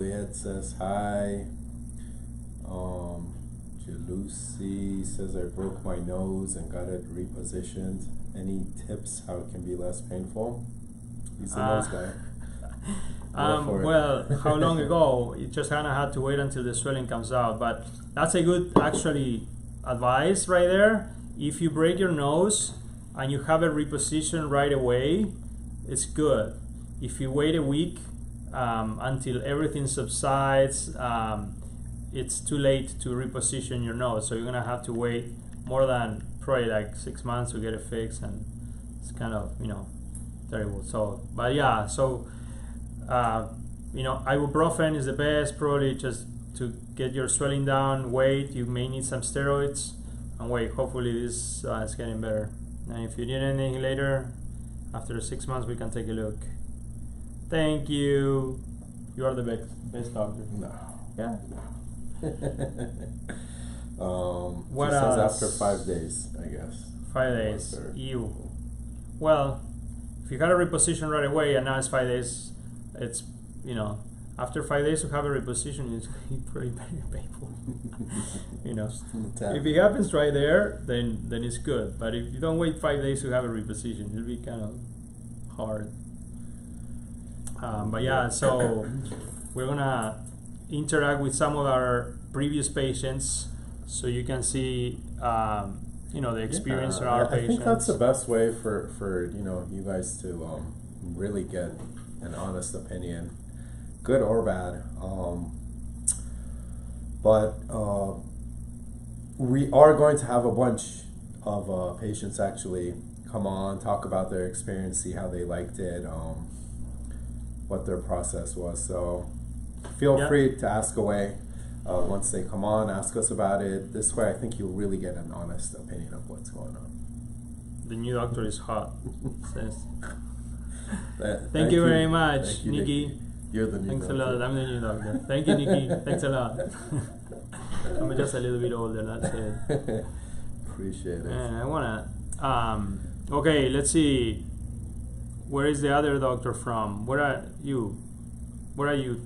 It says hi. Jalusi says I broke my nose and got it repositioned. Any tips how it can be less painful? He's a nose guy. Well, how long ago? You just kind of had to wait until the swelling comes out. But that's a good, actually, advice right there. If you break your nose and you have it repositioned right away, it's good. If you wait a week until everything subsides, it's too late to reposition your nose. So you're gonna have to wait more than probably like 6 months to get it fixed, and it's kind of terrible. So, but yeah, so ibuprofen is the best, probably just to get your swelling down. Wait, you may need some steroids, and wait. Hopefully this is getting better. And if you need anything later, after 6 months, we can take a look. Thank you. You are the best doctor. No. Yeah. What says after 5 days, I guess. 5 days. Ew. Well, if you had a reposition right away and now it's 5 days, it's after 5 days to have a reposition is pretty very painful. If it happens right there, then it's good. But if you don't wait 5 days to have a reposition, it'll be kind of hard. But yeah, so we're gonna interact with some of our previous patients, so you can see, the experience of our patients. I think that's the best way for you guys to really get an honest opinion, good or bad. But we are going to have a bunch of patients actually come on, talk about their experience, see how they liked it, what their process was. So feel free to ask away. Once they come on, ask us about it. This way I think you'll really get an honest opinion of what's going on. The new doctor is hot. Thank you very much, Nikki. You're the new doctor. Thanks a lot. I'm the new doctor. Thank you, Nikki. Thanks a lot. I'm just a little bit older, that's it. Appreciate it. I wanna okay, let's see. Where is the other doctor from? Where are you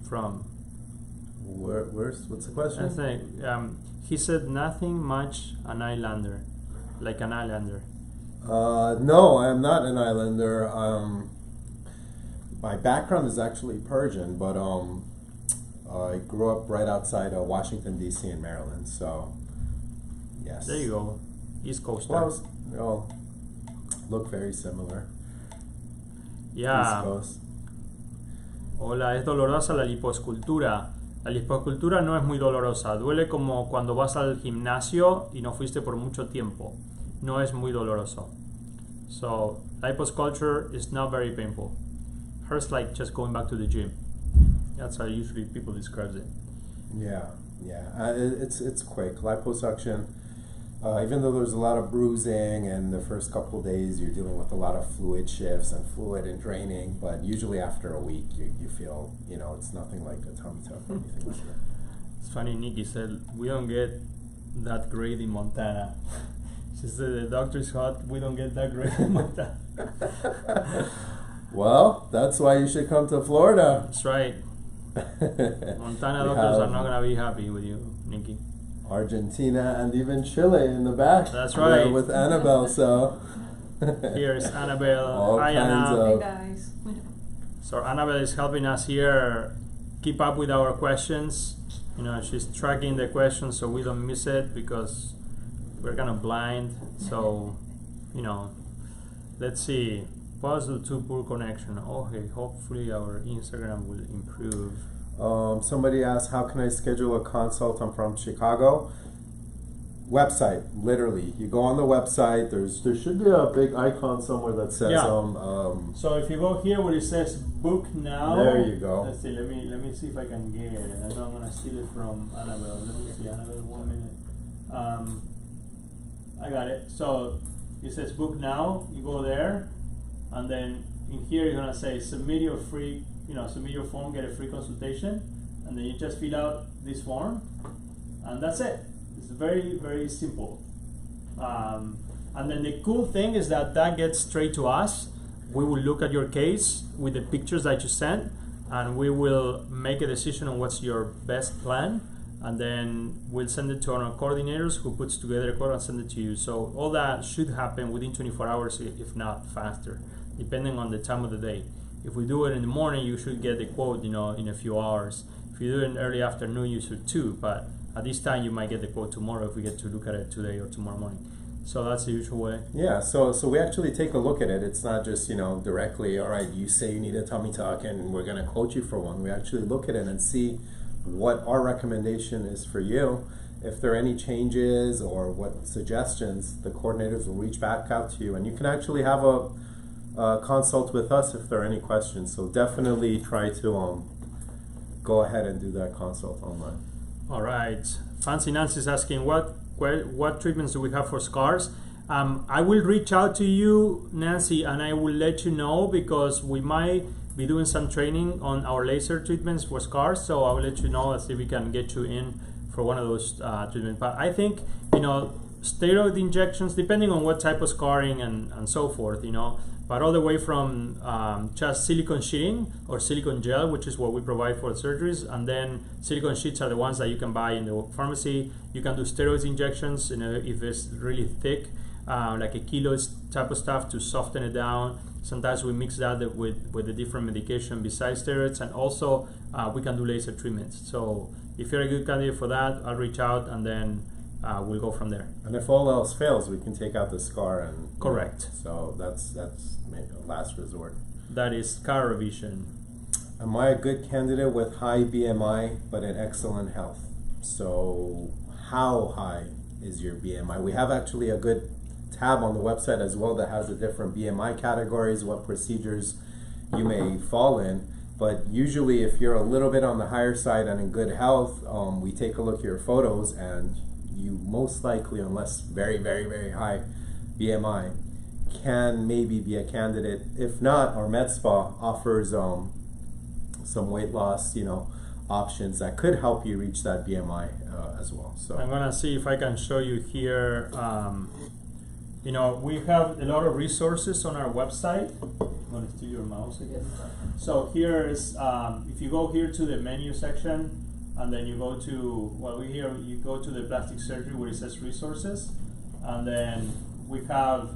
from? What's the question? I think he said nothing much an islander, like an islander. No, I am not an islander. My background is actually Persian, but I grew up right outside of Washington D.C. in Maryland. So yes. There you go, East Coast. Well, look very similar. Yeah. East Coast. Hola, ¿es dolorosa la lipoescultura? La lipoescultura no es muy dolorosa, duele como cuando vas al gimnasio y no fuiste por mucho tiempo. No es muy doloroso. So, liposculpture is not very painful. Hurts like just going back to the gym. That's how usually people describe it. Yeah. It's quick. Liposuction, even though there's a lot of bruising and the first couple of days you're dealing with a lot of fluid shifts and fluid and draining, but usually after a week you feel, it's nothing like a tummy tuck or anything like that. It's funny, Nikki said, we don't get that great in Montana. She said, the doctor's hot, we don't get that great in Montana. Well, that's why you should come to Florida. That's right. Montana doctors are not going to be happy with you, Nikki. Argentina and even Chile in the back. That's right. With Annabelle, so. Here's Annabelle. All Hi, kinds Anna. of. Hey guys. So Annabelle is helping us here keep up with our questions. She's tracking the questions so we don't miss it, because we're kind of blind. So, let's see. Positive to poor connection. Okay, hopefully our Instagram will improve. Somebody asked, how can I schedule a consult? I'm from Chicago. Website, literally. You go on the website, there should be a big icon somewhere that says so if you go here where it says book now, there you go. Let's see, let me see if I can get it. I know I'm gonna steal it from Annabelle. Let me see, Annabelle, 1 minute. I got it. So it says book now, you go there, and then in here you're gonna say submit your form, get a free consultation, and then you just fill out this form, and that's it. It's very, very simple. And then the cool thing is that gets straight to us. We will look at your case with the pictures that you sent, and we will make a decision on what's your best plan, and then we'll send it to our coordinators who puts together a quote and send it to you. So all that should happen within 24 hours, if not faster, depending on the time of the day. If we do it in the morning, you should get the quote, in a few hours. If you do it in early afternoon, you should too, but at this time you might get the quote tomorrow if we get to look at it today or tomorrow morning. So that's the usual way. Yeah, so we actually take a look at it. It's not just, directly, all right, you say you need a tummy tuck and we're going to quote you for one. We actually look at it and see what our recommendation is for you. If there are any changes or what suggestions, the coordinators will reach back out to you, and you can actually have a consult with us if there are any questions. So definitely try to go ahead and do that consult online. All right. Fancy Nancy's asking what treatments do we have for scars. I will reach out to you, Nancy, and I will let you know, because we might be doing some training on our laser treatments for scars. So I will let you know and see if we can get you in for one of those treatments. But I think, steroid injections, depending on what type of scarring and so forth, but all the way from just silicone sheeting or silicone gel, which is what we provide for surgeries, and then silicone sheets are the ones that you can buy in the pharmacy. You can do steroid injections, if it's really thick, like a kilo type of stuff to soften it down. Sometimes we mix that with a different medication besides steroids, and also we can do laser treatments. So if you're a good candidate for that, I'll reach out, and then we'll go from there. And if all else fails, we can take out the scar and correct. So that's maybe a last resort. That is scar revision. Am I a good candidate with high BMI but in excellent health? So how high is your BMI? We have actually a good tab on the website as well that has the different BMI categories, what procedures you may fall in. But usually if you're a little bit on the higher side and in good health, we take a look at your photos, and you most likely, unless very, very, very high BMI, can maybe be a candidate. If not, our med spa offers some weight loss, options that could help you reach that BMI as well. So I'm gonna see if I can show you here. We have a lot of resources on our website. I'm gonna steal your mouse again. So here is, if you go here to the menu section, and then you go to, you go to the plastic surgery where it says resources, and then we have,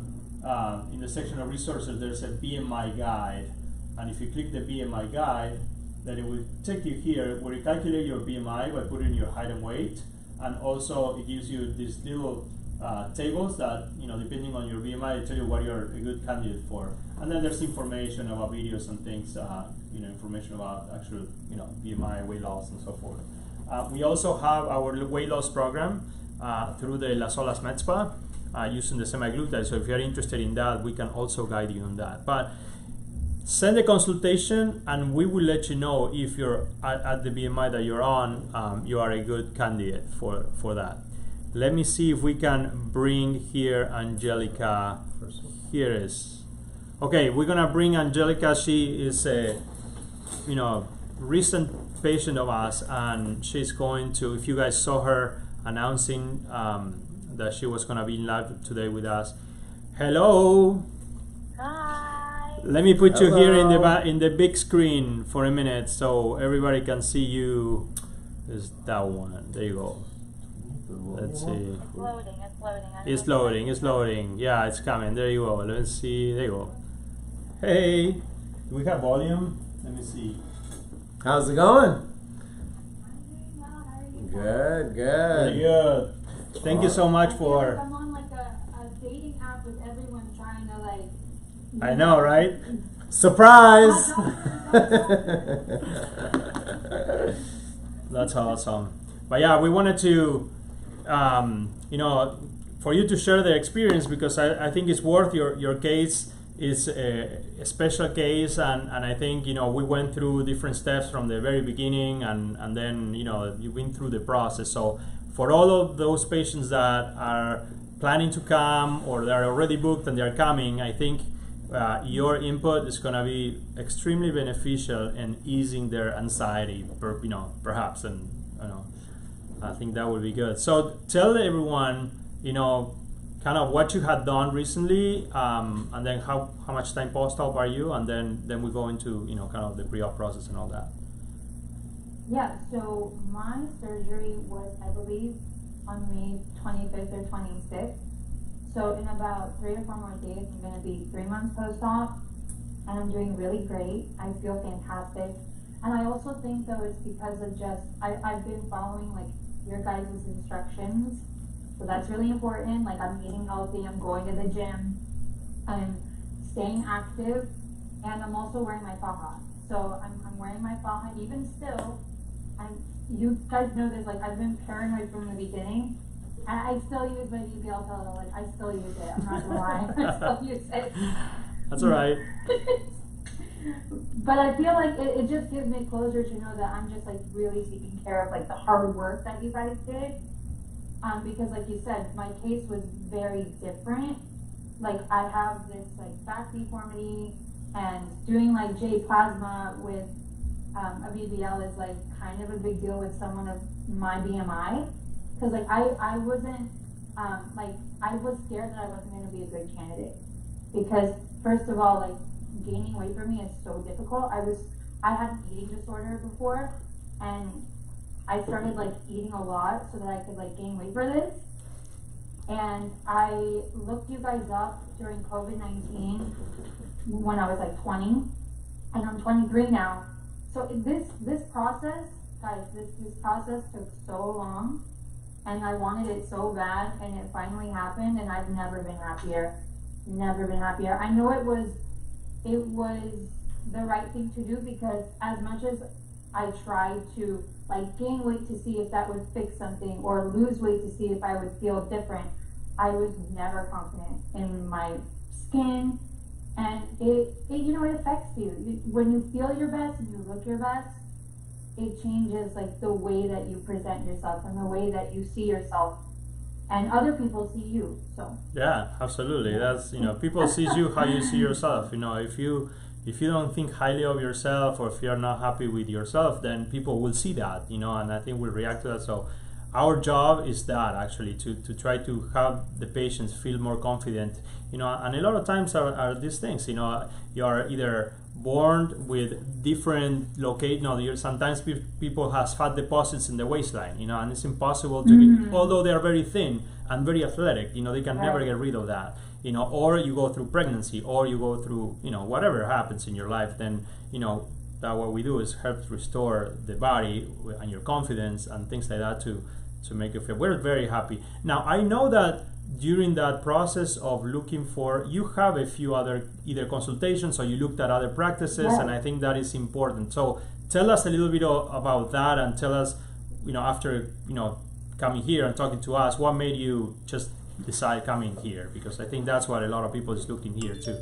in the section of resources, there's a BMI guide, and if you click the BMI guide, then it will take you here where you calculate your BMI by putting your height and weight, and also it gives you these little tables that, depending on your BMI, they tell you what you're a good candidate for. And then there's information about videos and things, information about actual, BMI, weight loss, and so forth. We also have our weight loss program through the Las Olas Med Spa using the semaglutide. So if you're interested in that, we can also guide you on that. But send a consultation, and we will let you know if you're at the BMI that you're on, you are a good candidate for that. Let me see if we can bring here Angelica. Here is. Okay, we're gonna bring Angelica. She is a, recent patient of us, and she's going to, if you guys saw her announcing that she was gonna be in live today with us. Hello. Hi. Let me put you here in the big screen for a minute so everybody can see you. Is that one? There you go. Let's see. It's loading. It's loading. Yeah, it's coming. There you go. Let's see. There you go. Hey, do we have volume? Let me see. How's it going? I'm doing well. How are you? Good. Very good. Thank you so much for. I'm on like a dating app with everyone trying to like. I know, right? Surprise! That's awesome. But yeah, we wanted to, for you to share the experience, because I think it's worth your case. It's a special case, and I think, we went through different steps from the very beginning, and then, you've been through the process. So for all of those patients that are planning to come or they're already booked and they're coming, I think your input is going to be extremely beneficial in easing their anxiety, perhaps, and I think that would be good. So tell everyone, kind of what you had done recently, and then how much time post-op are you, and then we go into kind of the pre-op process and all that. Yeah, so my surgery was, I believe, on May 25th or 26th. So in about 3 or 4 more days, I'm going to be 3 months post-op, and I'm doing really great. I feel fantastic. And I also think, though, it's because of just, I've been following, like, your guys' instructions. So that's really important. Like, I'm eating healthy, I'm going to the gym, I'm staying active, and I'm also wearing my faja. So I'm wearing my faja even still. You guys know this, like, I've been paranoid from the beginning. And I still use my BBL pillow, like, I still use it, I'm not gonna lie, I still use it. That's alright. But I feel like it just gives me closure to know that I'm just, like, really taking care of, like, the hard work that you guys did. Because, like you said, my case was very different. Like, I have this, like, back deformity, and doing, like, J plasma with a BBL is, like, kind of a big deal with someone of my BMI. Because, like, I wasn't, like, I was scared that I wasn't going to be a good candidate. Because, first of all, like, gaining weight for me is so difficult. I had an eating disorder before, and I started, like, eating a lot so that I could, like, gain weight for this. And I looked you guys up during COVID-19 when I was, like, 20, and I'm 23 now. So this process, guys, this process took so long, and I wanted it so bad, and it finally happened, and I've never been happier. Never been happier. I know it was the right thing to do, because as much as I tried to, like, gain weight to see if that would fix something, or lose weight to see if I would feel different, I was never confident in my skin, and it affects you. When you feel your best and you look your best, it changes, like, the way that you present yourself and the way that you see yourself, and other people see you. So yeah, absolutely. That's people see you how you see yourself. If you don't think highly of yourself, or if you're not happy with yourself, then people will see that, and I think we'll react to that. So our job is that, actually, to try to have the patients feel more confident, and a lot of times are these things, you are either born with different sometimes people has fat deposits in the waistline, and it's impossible to get, although they are very thin and very athletic, they can never get rid of that, or you go through pregnancy, or you go through, whatever happens in your life, then, that what we do is help restore the body and your confidence and things like that to make you feel. We're very happy. Now, I know that during that process of looking for, you have a few other either consultations, or you looked at other practices, and I think that is important. So tell us a little bit about that, and tell us, after coming here and talking to us, what made you just decide coming here? Because I think that's what a lot of people is looking here too.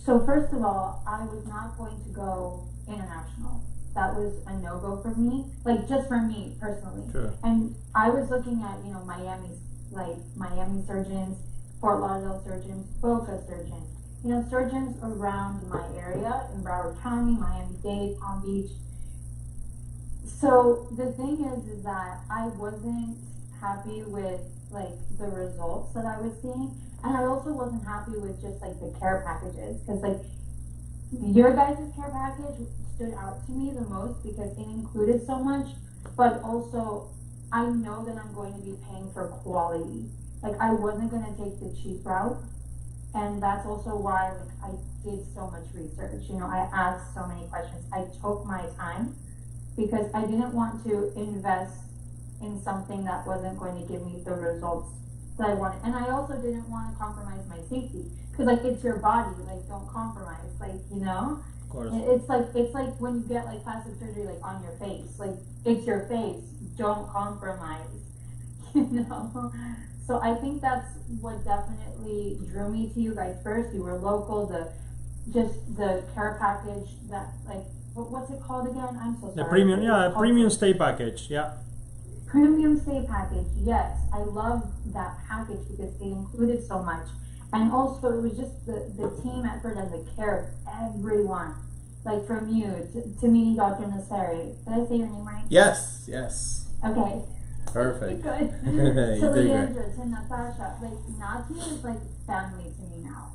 So first of all, I was not going to go international. That was a no-go for me, like, just for me personally. Sure. And I was looking at, Miami surgeons, Fort Lauderdale surgeons, Boca surgeons, surgeons around my area in Broward County, Miami-Dade, Palm Beach. So the thing is that I wasn't happy with, like, the results that I was seeing, and I also wasn't happy with just, like, the care packages, because, like, your guys' care package stood out to me the most because it included so much, but also I know that I'm going to be paying for quality. Like, I wasn't going to take the cheap route, and that's also why, like, I did so much research. I asked so many questions. I took my time because I didn't want to invest in something that wasn't going to give me the results that I wanted. And I also didn't want to compromise my safety, because, like, it's your body, like, don't compromise, like, Of course. It's like when you get, like, plastic surgery, like, on your face, like, it's your face, don't compromise, So I think that's what definitely drew me to you guys first. You were local, the care package, that, like, what's it called again? I'm so sorry. The premium stay package, yeah. Premium stay package, yes. I love that package because it included so much. And also, it was just the team effort and the care of everyone. Like, from you to meeting Dr. Nasseri. Did I say your name right? Yes. Okay. Perfect. Good. You To did great. Leandra, to Natasha, like Nati is like family to me now.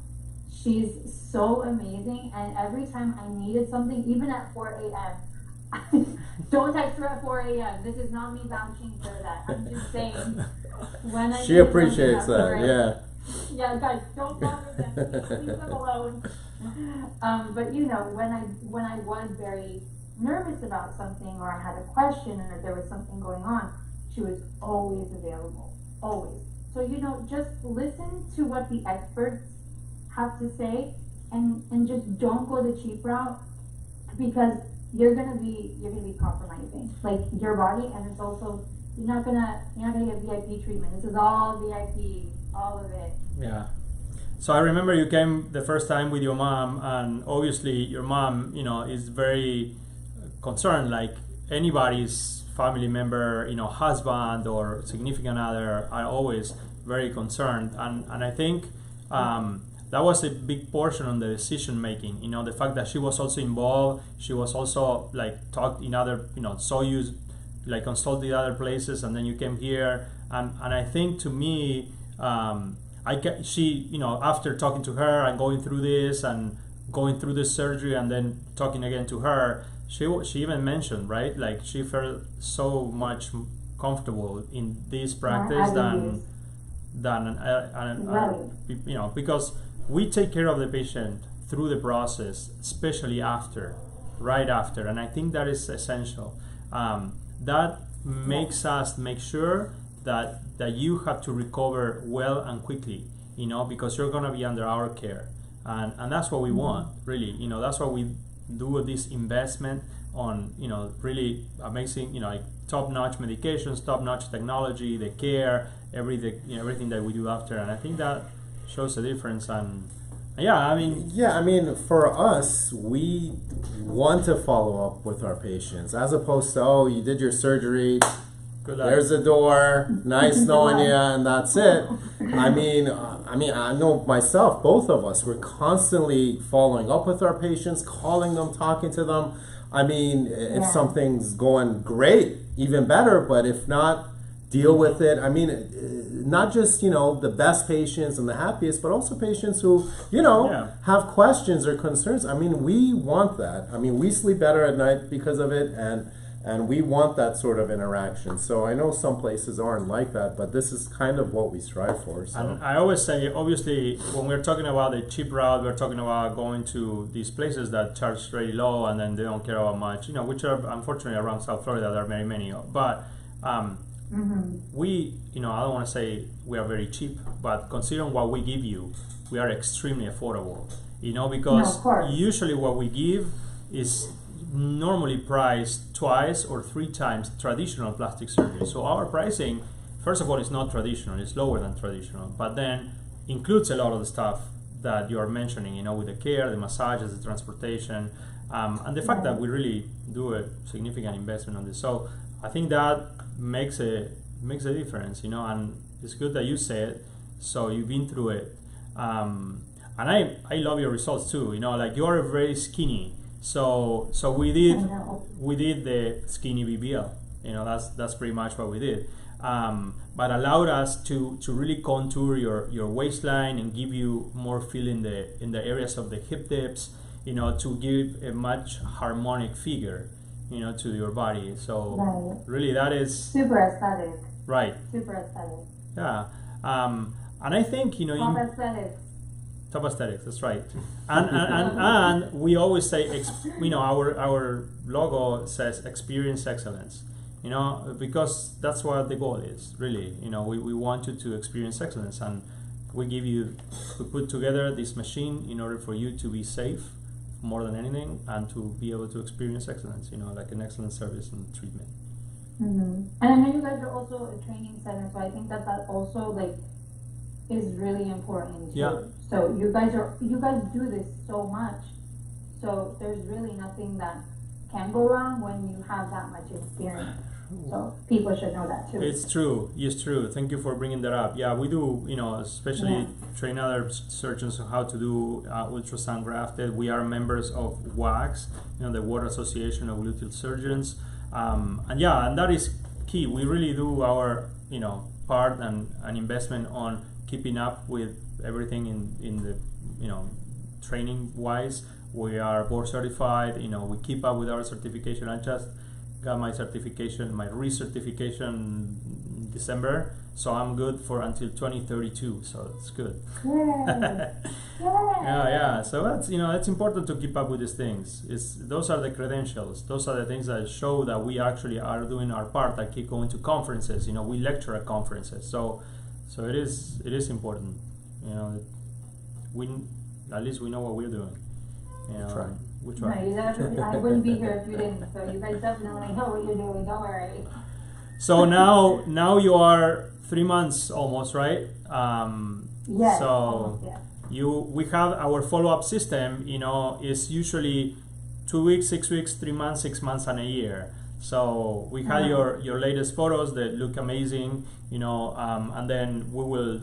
She's so amazing, and every time I needed something, even at 4 a.m., don't text her at 4 a.m. This is not me vouching for that. I'm just saying. When I She needed appreciates something at that, 4 yeah. Yeah, guys, don't bother them. Leave them alone. But you know, when I was very nervous about something, or I had a question, or there was something going on, she was always available, always. So you know, just listen to what the experts have to say, and just don't go the cheap route, because you're gonna be compromising like your body, and it's also you're not gonna get VIP treatment. This is all VIP, all of it. Yeah. So I remember you came the first time with your mom, and obviously your mom, you know, is very concerned, like anybody's family member, you know, husband or significant other are always very concerned. And I think that was a big portion on the decision making, you know, the fact that she was also involved, she was also like talked in other, you know, saw you like consulted other places, and then you came here. And I think to me, she, you know, after talking to her and going through this and going through this surgery and then talking again to her, she even mentioned, right, like she felt so much comfortable in this practice than you know, because we take care of the patient through the process, especially right after, and I think that is essential. That makes us make sure that you have to recover well and quickly, you know, because you're going to be under our care, and that's what we want, really, you know. That's why we do this investment on, you know, really amazing, you know, like top-notch medications, top-notch technology, the care, everything, you know, everything that we do after, and I think that shows a difference. And I mean, for us, we want to follow up with our patients, as opposed to, oh, you did your surgery, good luck. There's the door, nice knowing you, and that's it. I mean, I know myself, both of us, we're constantly following up with our patients, calling them, talking to them. I mean, if something's going great, even better, but if not, deal with it. I mean, not just, you know, the best patients and the happiest, but also patients who, you know, have questions or concerns. I mean, we want that. I mean, we sleep better at night because of it, and we want that sort of interaction. So I know some places aren't like that, but this is kind of what we strive for. So. And I always say, obviously, when we're talking about the cheap route, we're talking about going to these places that charge very low and then they don't care about much, you know, which are unfortunately around South Florida, there are very many. But we, you know, I don't want to say we are very cheap, but considering what we give you, we are extremely affordable, you know, because usually what we give is normally priced twice or 3 times traditional plastic surgery. So our pricing, first of all, is not traditional, it's lower than traditional, but then includes a lot of the stuff that you are mentioning, you know, with the care, the massages, the transportation, and the fact that we really do a significant investment on this. So I think that makes a difference, you know, and it's good that you say it, so you've been through it. And I love your results too, you know, like you are very skinny. So we did the skinny BBL, you know, that's pretty much what we did, but allowed us to really contour your waistline and give you more feel in the areas of the hip dips, you know, to give a much harmonic figure, you know, to your body. So really that is super aesthetic. Right. Super aesthetic. Yeah. And I think, you know, top aesthetics, that's right. And we always say, you know, our logo says experience excellence, you know, because that's what the goal is, really. You know, we want you to experience excellence, and we put together this machine in order for you to be safe more than anything, and to be able to experience excellence, you know, like an excellent service and treatment. And I know you guys are also a training center, so I think that also like is really important too. Yeah. So you guys do this so much, so there's really nothing that can go wrong when you have that much experience. So people should know that too. It's true. Thank you for bringing that up. Yeah, we do, you know, especially train other surgeons on how to do ultrasound grafted. We are members of WACS, you know, the World Association of Gluteal Surgeons. And that is key. We really do our part and an investment on keeping up with everything in the training wise. We are board certified. We keep up with our certification. I just got my certification, my recertification in December, so I'm good for until 2032. So it's good. Yeah. So that's it's important to keep up with these things. Those are the credentials. Those are the things that show that we actually are doing our part. I keep going to conferences. We lecture at conferences. So it is important. We at least we know what we're doing. Try. We try. No, you definitely, I wouldn't be here if you didn't. So you guys definitely know what you're doing. Don't worry. So now you are 3 months almost, right? Yes. So almost, yes. we have our follow-up system. Is usually 2 weeks, 6 weeks, 3 months, 6 months, and a year. So we had your latest photos that look amazing. And then we will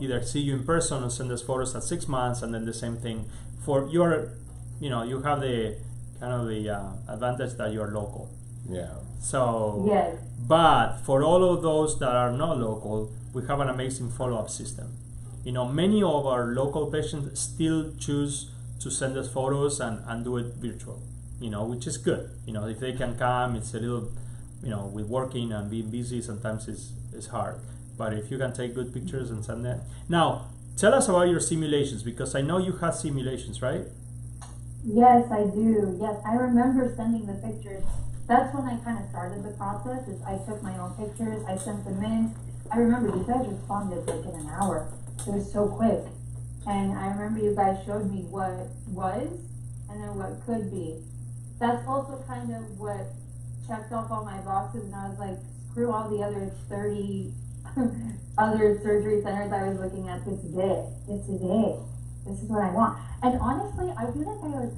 either see you in person or send us photos at 6 months, and then the same thing for your. You have the kind of the advantage that you're local. Yeah. So, yes. But for all of those that are not local, we have an amazing follow-up system. Many of our local patients still choose to send us photos and do it virtual, which is good. If they can come, it's a little, with working and being busy, sometimes it's hard. But if you can take good pictures and send them. Now, tell us about your simulations, because I know you had simulations, right? Yes, I do. Yes, I remember sending the pictures. That's when I kind of started the process. Is I took my own pictures, I sent them in. I remember you guys responded like in an hour. It was so quick. And I remember you guys showed me what was and then what could be. That's also kind of what checked off all my boxes, and I was like, screw all the other 30 other surgery centers I was looking at. This is it. This is it. This is what I want. And honestly, I feel like I look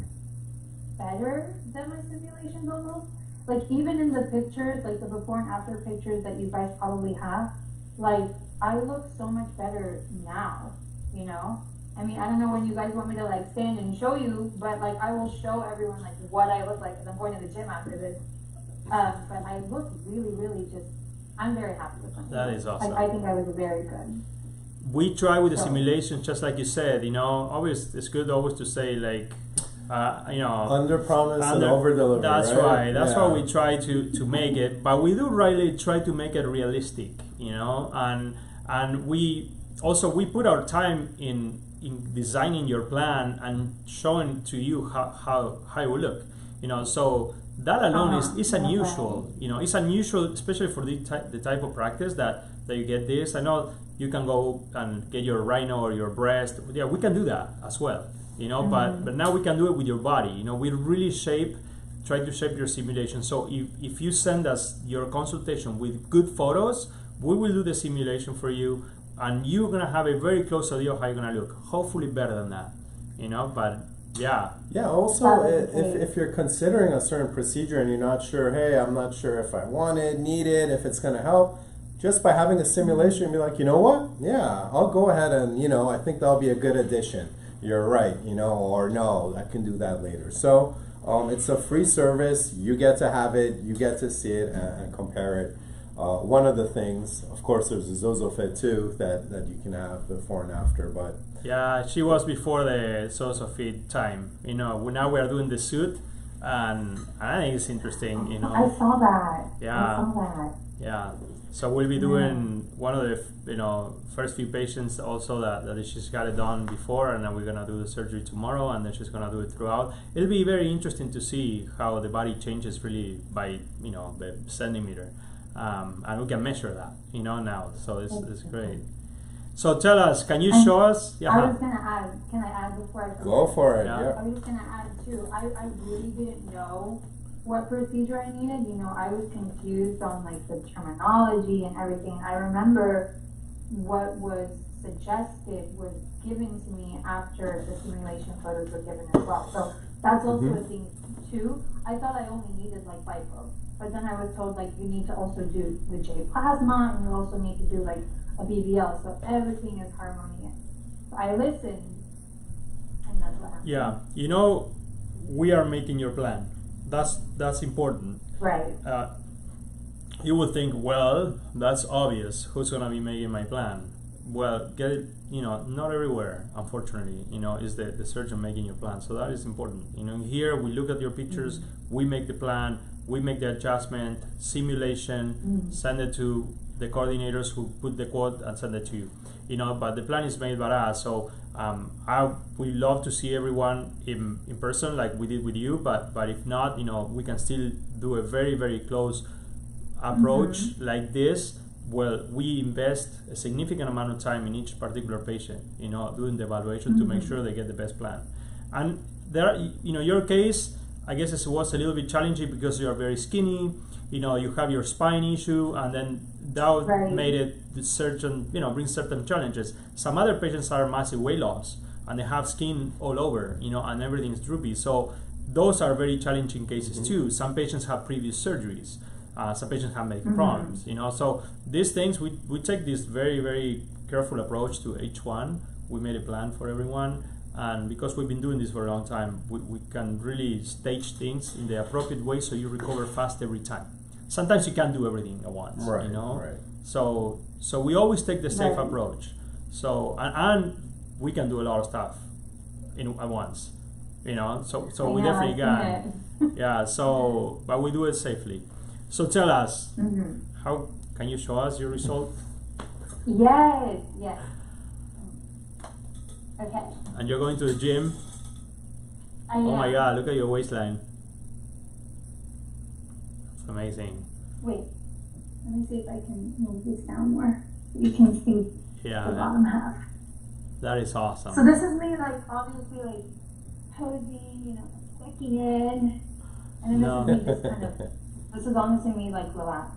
better than my simulations almost. Like even in the pictures, like the before and after pictures that you guys probably have, like I look so much better now, I mean, I don't know when you guys want me to like stand and show you, but like I will show everyone like what I look like because I'm going to the gym after this. But I look really, really I'm very happy with myself. That is awesome. I think I look very good. We try with the simulation, just like you said. Always it's good always to say like, under promise and over deliver. That's right. That's why we try to make it, but we do really try to make it realistic. And we put our time in designing your plan and showing to you how it will look. So that alone is unusual. It's unusual, especially for the type of practice that you get this. I know you can go and get your rhino or your breast. Yeah, we can do that as well. But now we can do it with your body. We really try to shape your simulation. So if you send us your consultation with good photos, we will do the simulation for you, and you're gonna have a very close idea of how you're gonna look. Hopefully better than that. But yeah. Yeah. Also, if you're considering a certain procedure and you're not sure, hey, I'm not sure if I want it, need it, if it's gonna help. Just by having a simulation, be like, you know what? Yeah, I'll go ahead and I think that'll be a good addition. You're right, or no, I can do that later. So it's a free service. You get to have it. You get to see it and compare it. One of the things, of course, there's a ZozoFit too that you can have before and after. But yeah, she was before the ZozoFit time. Now we are doing the suit, and I think it's interesting. I saw that. Yeah. I saw that. Yeah. So we'll be doing one of the first few patients also that she's got it done before, and then we're gonna do the surgery tomorrow, and then she's gonna do it throughout. It'll be very interesting to see how the body changes really by the centimeter, and we can measure that now. So it's great. So tell us, can you show us? Yeah. I was gonna add. Can I add before I go for it? Yeah. I was just gonna add too. I really didn't know what procedure I needed. I was confused on like the terminology and everything. I remember what was suggested was given to me after the simulation photos were given as well. So that's also a thing too. I thought I only needed like lipo, but then I was told like you need to also do the J plasma and you also need to do like a BBL. So everything is harmonious. So I listened, and that's what happened. Yeah, we are making your plan. That's important. Right. you would think, well, that's obvious. Who's gonna be making my plan? Well, get it. Not everywhere, unfortunately. Is the surgeon making your plan? So that is important. Here we look at your pictures, we make the plan, we make the adjustment, simulation, send it to the coordinators who put the quote and send it to you. But the plan is made by us. So we love to see everyone in person, like we did with you. But if not, we can still do a very, very close approach like this. Well, we invest a significant amount of time in each particular patient, doing the evaluation to make sure they get the best plan. And there, your case, I guess it was a little bit challenging because you are very skinny. You have your spine issue, and then that made it brings certain challenges. Some other patients are massive weight loss, and they have skin all over, and everything is droopy. So those are very challenging cases too. Some patients have previous surgeries. Some patients have medical problems, So these things, we take this very, very careful approach to each one. We made a plan for everyone, and because we've been doing this for a long time, we can really stage things in the appropriate way so you recover fast every time. Sometimes you can't do everything at once, Right. So we always take the safe approach. So and we can do a lot of stuff at once, So we definitely can. Yeah. So but we do it safely. So tell us, how can you show us your result? Yes. Okay. And you're going to the gym. Oh my God! Look at your waistline. It's amazing. Wait, let me see if I can move this down more so you can see the bottom half. That is awesome. So this is me, obviously, posing, checking in, and then this is me just kind of. This is honestly me relaxed.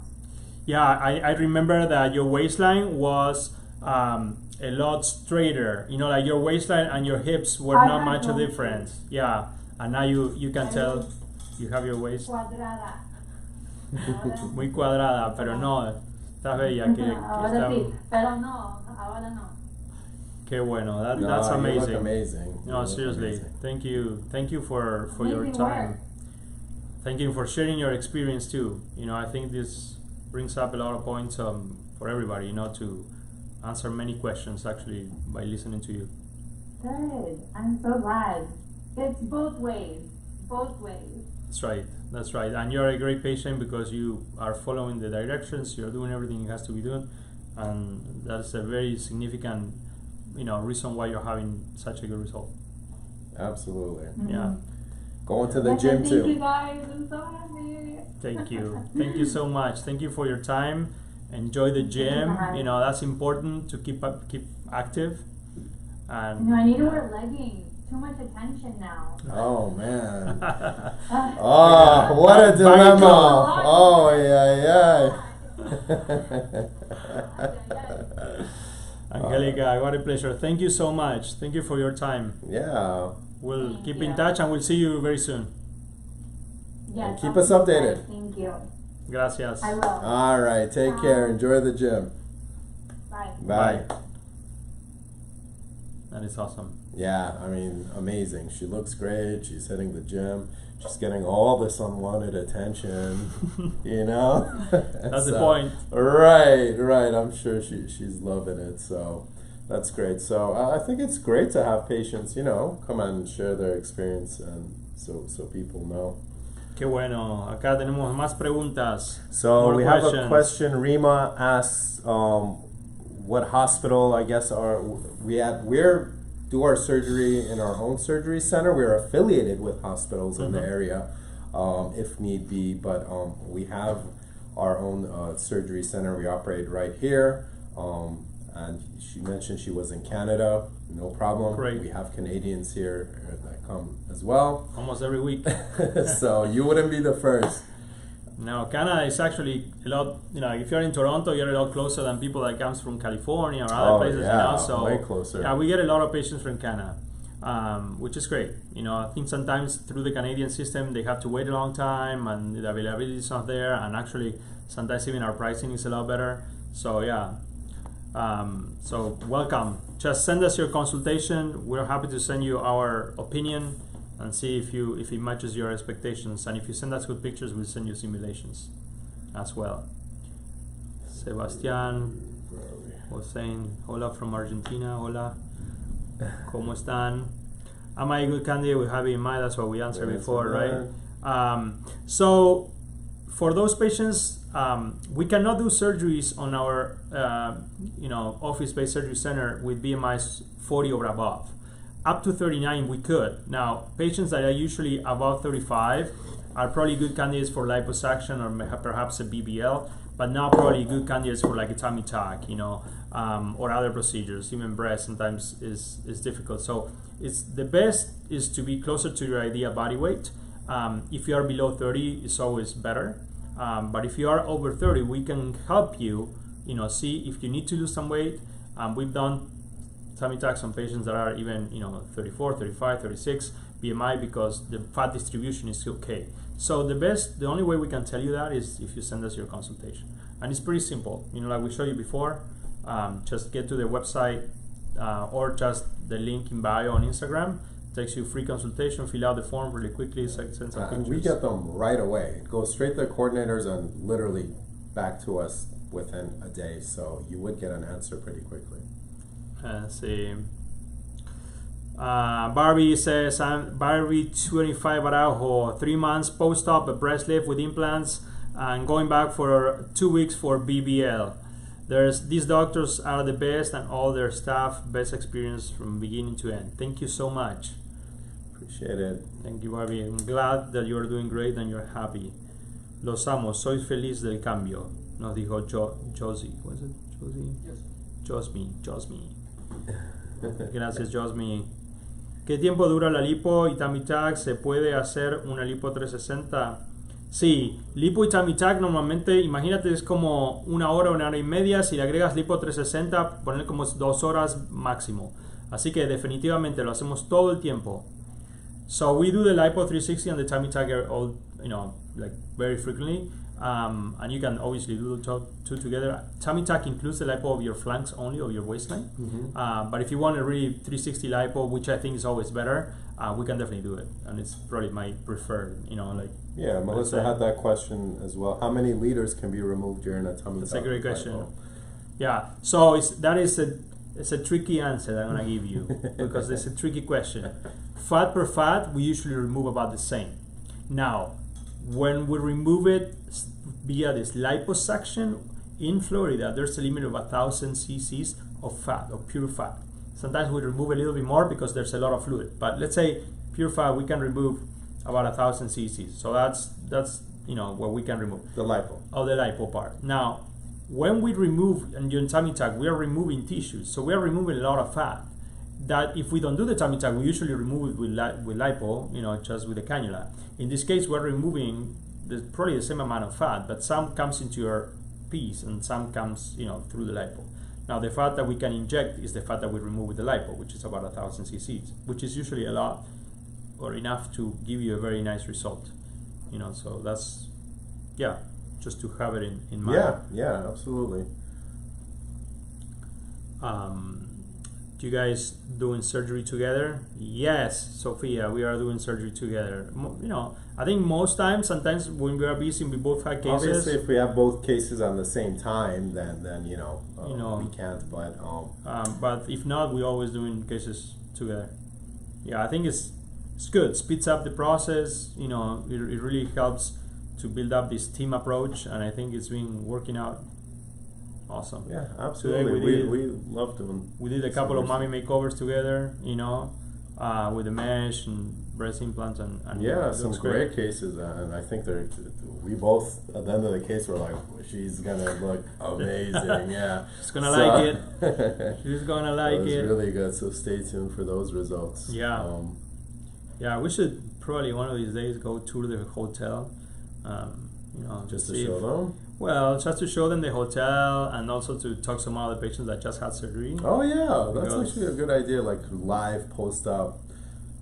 Yeah, I remember that your waistline was a lot straighter. Your waistline and your hips were not much of a difference. Yeah, and now you can tell you have your waist. Cuadrada. Muy cuadrada, pero no. Estás bella. Ahora sí, pero no, ahora no. Qué bueno. That's amazing. You look amazing. No, seriously. Amazing. Thank you for your time. Work. Thank you for sharing your experience too. I think this brings up a lot of points for everybody, to answer many questions actually by listening to you. Good. I'm so glad. It's both ways. That's right. And you're a great patient because you are following the directions, you're doing everything it has to be done, and that's a very significant, reason why you're having such a good result. Absolutely. Yeah. Going to the gym too. Thank you guys. I'm so happy. Thank you so much. Thank you for your time. Enjoy the gym. That's important to keep active. And I need to wear leggings. Too much attention now. Oh man. What a dilemma. Oh yeah. Angelica, what a pleasure. Thank you so much. Thank you for your time. Yeah. We'll keep in touch and we'll see you very soon. Yes, keep us updated. Thank you. Gracias. I will. All right. Take care. Enjoy the gym. Bye. Bye. That is awesome. Yeah, amazing. She looks great. She's hitting the gym. She's getting all this unwanted attention. That's the point. Right. I'm sure she's loving it. So that's great. So I think it's great to have patients, come and share their experience, and so people know. Qué bueno. Acá tenemos más preguntas. So we questions. have a question. Rima asks, what hospital, I guess, are we at? Where do our surgery in our own surgery center? We're affiliated with hospitals in the area, if need be, but we have our own surgery center. We operate right here. And she mentioned she was in Canada. No problem. Great. We have Canadians here that come as well. Almost every week. So you wouldn't be the first. No, Canada is actually a lot, if you're in Toronto, you're a lot closer than people that comes from California or other places. So way closer. Yeah, we get a lot of patients from Canada, which is great. I think sometimes through the Canadian system, they have to wait a long time and the availability is not there. And actually, sometimes even our pricing is a lot better. So yeah. So welcome. Just send us your consultation. We're happy to send you our opinion and see if it matches your expectations. And if you send us good pictures, we'll send you simulations as well. Sebastián was saying hola from Argentina. Hola, ¿cómo están? Am I a good candidate? We have it in mind. That's what we answered before, right? So for those patients, we cannot do surgeries on our office-based surgery center with BMIs 40 or above. Up to 39 we could. Now, patients that are usually above 35 are probably good candidates for liposuction or perhaps a BBL, but not probably good candidates for like a tummy tuck, or other procedures. Even breast sometimes is difficult. So it's the best is to be closer to your ideal body weight. If you are below 30, it's always better. But if you are over 30, we can help you, see if you need to lose some weight. We've done tummy tucks on patients that are even, 34, 35, 36 BMI because the fat distribution is okay. So the only way we can tell you that is if you send us your consultation. And it's pretty simple. Like we showed you before, just get to the website or just the link in bio on Instagram. Takes you free consultation, fill out the form really quickly, send some pictures. And we get them right away. It goes straight to the coordinators and literally back to us within a day. So you would get an answer pretty quickly. Let's see. Barbie says, I'm Barbie 25 Araujo, 3 months post-op, a breast lift with implants, and going back for 2 weeks for BBL. These doctors are the best, and all their staff, best experience from beginning to end. Thank you so much. Appreciate it. Thank you, Barbie. I'm glad that you're doing great and you're happy. Los amo, soy feliz del cambio. Nos dijo Josie. Was it Josie? Josmi. Gracias, Josmi. ¿Qué tiempo dura la lipo y tummy tuck? ¿Se puede hacer una lipo 360? Sí, lipo y tummy tuck normalmente, imagínate, es como 1 hora, 1 hora y media. Si le agregas lipo 360, poner como 2 horas máximo. Así que definitivamente lo hacemos todo el tiempo. So we do the lipo 360 and the tummy tuck all, like very frequently. And you can obviously do the two together. Tummy tuck includes the lipo of your flanks only, of your waistline. Mm-hmm. But if you want a really 360 lipo, which I think is always better, we can definitely do it. And it's probably my preferred, Yeah, Melissa had that question as well. How many liters can be removed during a tummy tuck? That's a great question. Lipo? Yeah, so it's a tricky answer that I'm going to give you because it's a tricky question. Fat per fat, we usually remove about the same. Now, when we remove it via this liposuction in Florida, there's a limit of 1,000 cc's of fat, of pure fat. Sometimes we remove a little bit more because there's a lot of fluid. But let's say pure fat, we can remove about 1,000 cc's. So that's what we can remove. The lipo. Oh, the lipo part. Now, when we remove and during tummy tuck, we are removing tissues. So we are removing a lot of fat. That if we don't do the tummy tuck, we usually remove it with lipo, just with a cannula. In this case, we're removing probably the same amount of fat, but some comes into your piece and some comes, through the lipo. Now, the fat that we can inject is the fat that we remove with the lipo, which is about 1,000 cc's, which is usually a lot or enough to give you a very nice result. So that's, just to have it in mind. Yeah, absolutely. Do you guys doing surgery together? Yes, Sophia, we are doing surgery together. I think most times, sometimes when we are busy, we both have cases. Obviously, if we have both cases on the same time, then we can't. But if not, we're always doing cases together. Yeah, I think it's good. Speeds up the process. It really helps to build up this team approach, and I think it's been working out. Awesome. Yeah, absolutely. We love doing. We did a couple of mommy makeovers together, with the mesh and breast implants and some great cases, and I think we both at the end of the case were like, she's gonna look amazing. Yeah, she's gonna like it. She's gonna like it. It was really good. So stay tuned for those results. Yeah. We should probably one of these days go tour the hotel. Just to show them. Well, just to show them the hotel and also to talk to some other patients that just had surgery. Oh yeah, that's actually a good idea. Like live post-op.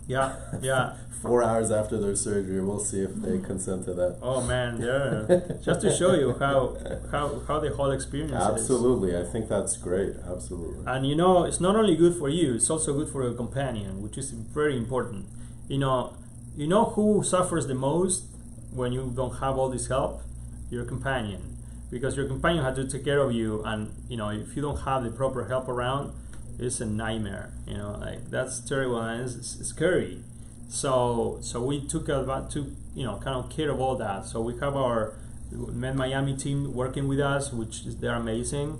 Yeah. 4 hours after their surgery, we'll see if they consent to that. Oh man, yeah. Just to show you how the whole experience is. Absolutely, I think that's great. Absolutely. And it's not only good for you; it's also good for your companion, which is very important. You know who suffers the most when you don't have all this help? Your companion. because your companion had to take care of you, and if you don't have the proper help around, it's a nightmare. Like that's terrible and it's scary. So we took kind of care of all that. So we have our Med Miami team working with us, they're amazing.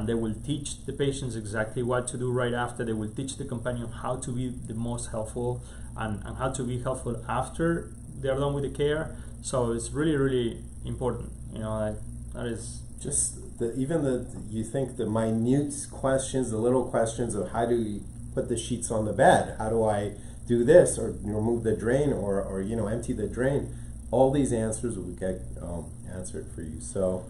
They will teach the patients exactly what to do right after. They will teach the companion how to be the most helpful and how to be helpful after they're done with the care. So it's really, really important. That is just you think the minute questions, the little questions of how do you put the sheets on the bed? How do I do this, or remove the drain, or empty the drain? All these answers will get answered for you. So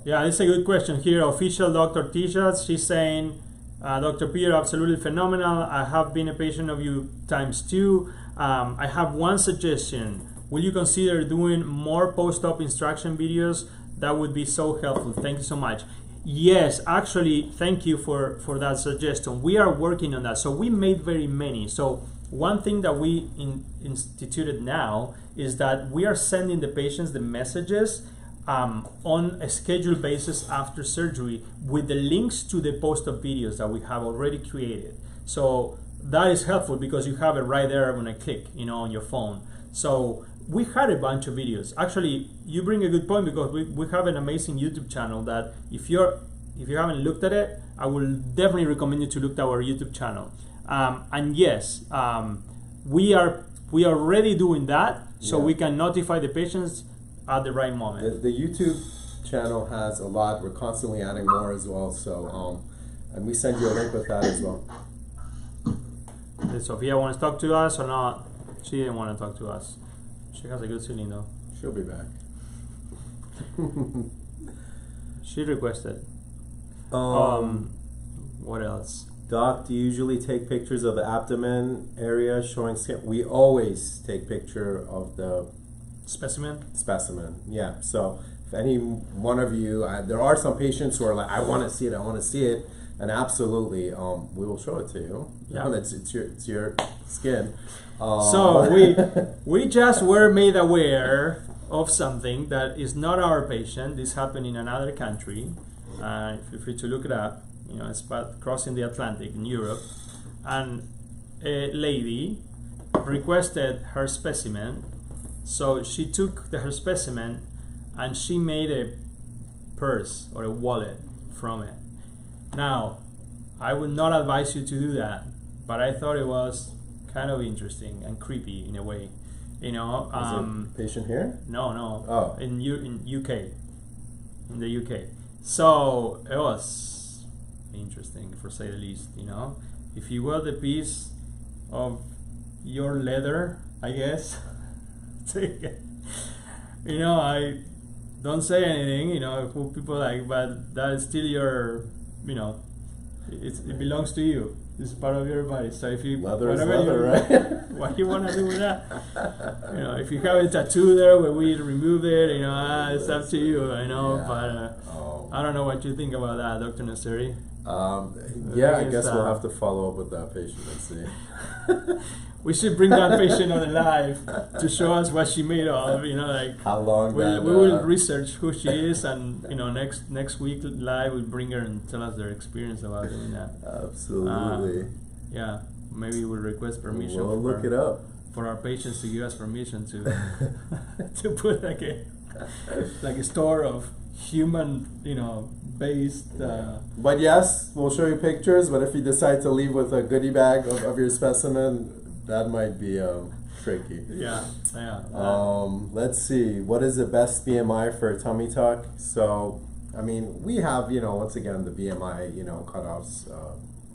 yeah, it's a good question here. Official Dr. Tisha, she's saying, Dr. Peter, absolutely phenomenal. I have been a patient of you ×2. I have one suggestion. Will you consider doing more post-op instruction videos? That would be so helpful. Thank you so much. Yes, actually, thank you for that suggestion. We are working on that. So we made very many. So one thing that we instituted now is that we are sending the patients the messages on a scheduled basis after surgery with the links to the post-op videos that we have already created. So that is helpful because you have it right there when I click, on your phone. So we had a bunch of videos. Actually, you bring a good point because we have an amazing YouTube channel that if you haven't looked at it, I will definitely recommend you to look at our YouTube channel. And yes, we are already doing that, so we can notify the patients at the right moment. The YouTube channel has a lot. We're constantly adding more as well. So, and we send you a link with that as well. Did Sophia want to talk to us or not? She didn't want to talk to us. She has a good feeling though. She'll be back. She requested. What else? Doc, do you usually take pictures of the abdomen area showing skin? We always take picture of the specimen. Yeah. So if any one of you, there are some patients who are like, I want to see it, and absolutely, we will show it to you. Yeah. It's your skin. So we just were made aware of something that is not our patient. This happened in another country. Feel free to look it up. It's about crossing the Atlantic in Europe, and a lady requested her specimen. So she took her specimen and she made a purse or a wallet from it. Now, I would not advise you to do that, but I thought it was kind of interesting and creepy in a way. Is it patient here? No. Oh. In the UK. So it was interesting, for say the least. If you will, the piece of your leather, I guess. I don't say anything. People but that is still your. It belongs to you. It's part of your body. So if you leather is leather, right? What you want to do with that? If you have a tattoo there where we removed it, it's up to you. But I don't know what you think about that, Dr. Nasseri. I guess we'll have to follow up with that patient and see. We should bring that patient on the live to show us what she made of. How long. We will research who she is, and next week live we'll bring her and tell us their experience about doing that. Absolutely. Yeah, maybe we'll request permission. We'll look it up for our patients to give us permission to to put like a store of human based. But yes, we'll show you pictures. But if you decide to leave with a goodie bag of your specimen, that might be tricky. Yeah. Let's see. What is the best BMI for tummy tuck? So, we have, once again, the BMI, cutoffs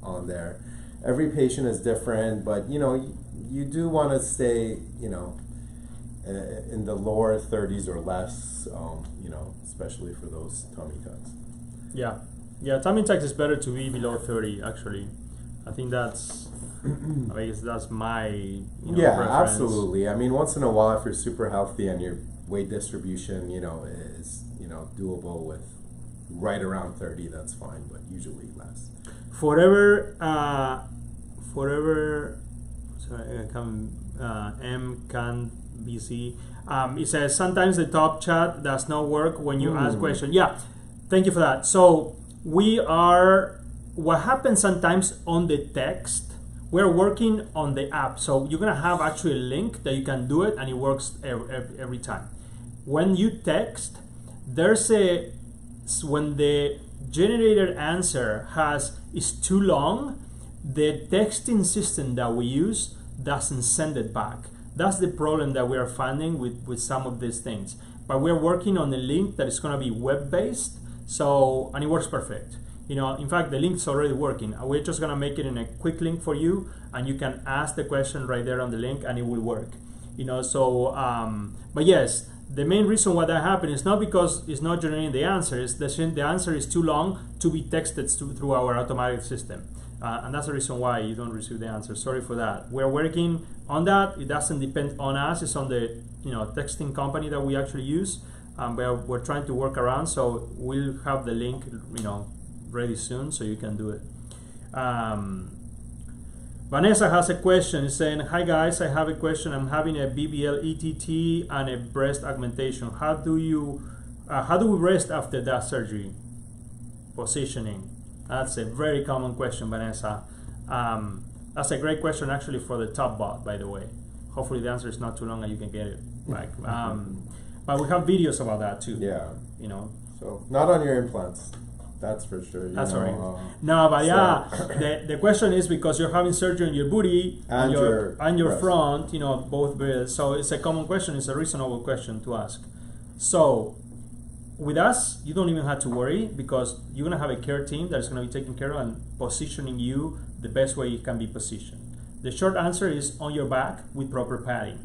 on there. Every patient is different, but, you do want to stay, in the lower 30s or less, especially for those tummy tucks. Yeah, tummy tucks is better to be below 30, actually. I think that's my preference. Absolutely. Once in a while, if you're super healthy and your weight distribution is doable with right around 30, that's fine, but usually less. Forever sorry, M can BC. It says sometimes the top chat does not work when you ask questions. Yeah, thank you for that. So what happens sometimes on the text, we're working on the app. So you're gonna have actually a link that you can do it, and it works every time. When you text, when the generated answer is too long, the texting system that we use doesn't send it back. That's the problem that we are finding with some of these things. But we're working on a link that is going to be web-based, and it works perfect. In fact, the link's already working. We're just going to make it in a quick link for you, and you can ask the question right there on the link, and it will work. But yes, the main reason why that happened is not because it's not generating the answer. The answer is too long to be texted through our automatic system. And that's the reason why you don't receive the answer. Sorry for that. We're working on that. It doesn't depend on us. It's on the texting company that we actually use. But we're trying to work around. So we'll have the link ready soon so you can do it. Vanessa has a question. It's saying, "Hi guys, I have a question. I'm having a BBL ETT and a breast augmentation. How do we rest after that surgery? Positioning." That's a very common question, Vanessa. That's a great question actually for the top bot, by the way. Hopefully the answer is not too long and you can get it right. But we have videos about that too. Yeah. So not on your implants. That's for sure. That's right. No, but the question is because you're having surgery on your booty and your front, both breasts. So it's a common question. It's a reasonable question to ask. So with us, you don't even have to worry because you're going to have a care team that's going to be taking care of and positioning you the best way it can be positioned. The short answer is on your back with proper padding.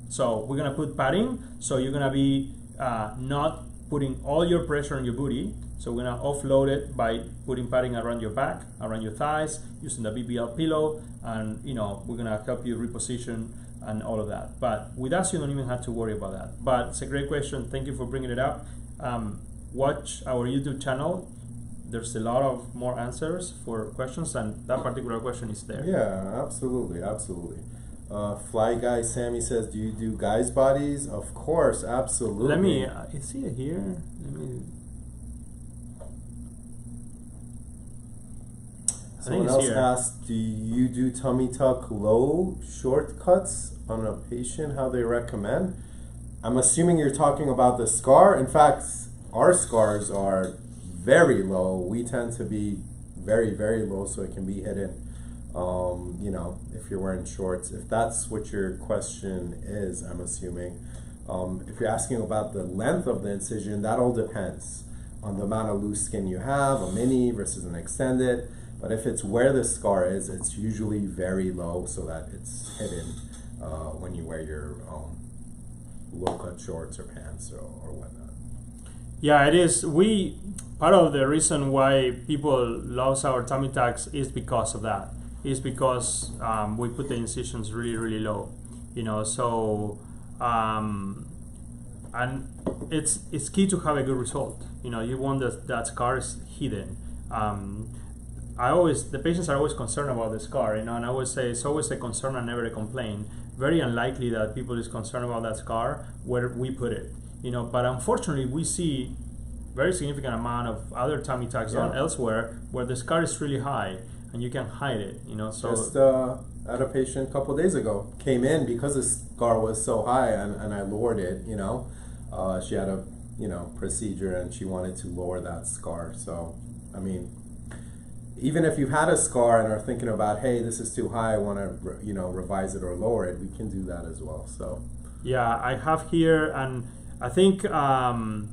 So we're going to put padding, so you're going to be not putting all your pressure on your booty. So we're going to offload it by putting padding around your back, around your thighs, using the BBL pillow, and we're going to help you reposition and all of that. But with us, you don't even have to worry about that. But it's a great question. Thank you for bringing it up. Watch our YouTube channel. There's a lot of more answers for questions, and that particular question is there. Yeah, absolutely. Fly Guy Sammy says, "Do you do guys' bodies?" Of course, absolutely. Let me. Is he here? Someone else asked, "Do you do tummy tuck low shortcuts on a patient? How they recommend?" I'm assuming you're talking about the scar. In fact, our scars are very low. We tend to be very, very low, so it can be hidden. If you're wearing shorts, if that's what your question is, I'm assuming. If you're asking about the length of the incision, that all depends on the amount of loose skin you have, a mini versus an extended. But if it's where the scar is, it's usually very low so that it's hidden when you wear your low-cut shorts or pants or whatnot. Yeah, it is. Part of the reason why people love our tummy tucks is because of that. Is because we put the incisions really, really low. And it's key to have a good result. You want that scar is hidden. The patients are always concerned about the scar, and I always say it's always a concern and never a complaint. Very unlikely that people is concerned about that scar where we put it, but unfortunately we see very significant amount of other tummy tucks done elsewhere where the scar is really high and you can hide it, so. Just had a patient a couple days ago, came in because the scar was so high and I lowered it, she had a, procedure and she wanted to lower that scar. So, even if you've had a scar and are thinking about, hey, this is too high, I want to, revise it or lower it, we can do that as well. So yeah, I have here, and I think Fly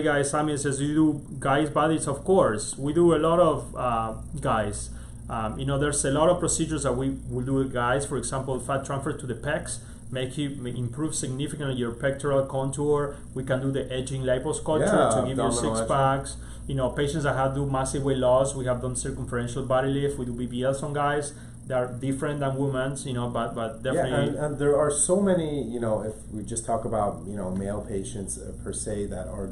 Guy Sammy says, "You do guys' bodies?" Of course, we do a lot of guys. There's a lot of procedures that we will do with guys. For example, fat transfer to the pecs, improve significantly your pectoral contour. We can do the edging liposculpture to give you six packs. Patients that have do massive weight loss, we have done circumferential body lift. We do BBLs on guys. They are different than women's, but definitely. Yeah, and there are so many, if we just talk about, male patients per se that are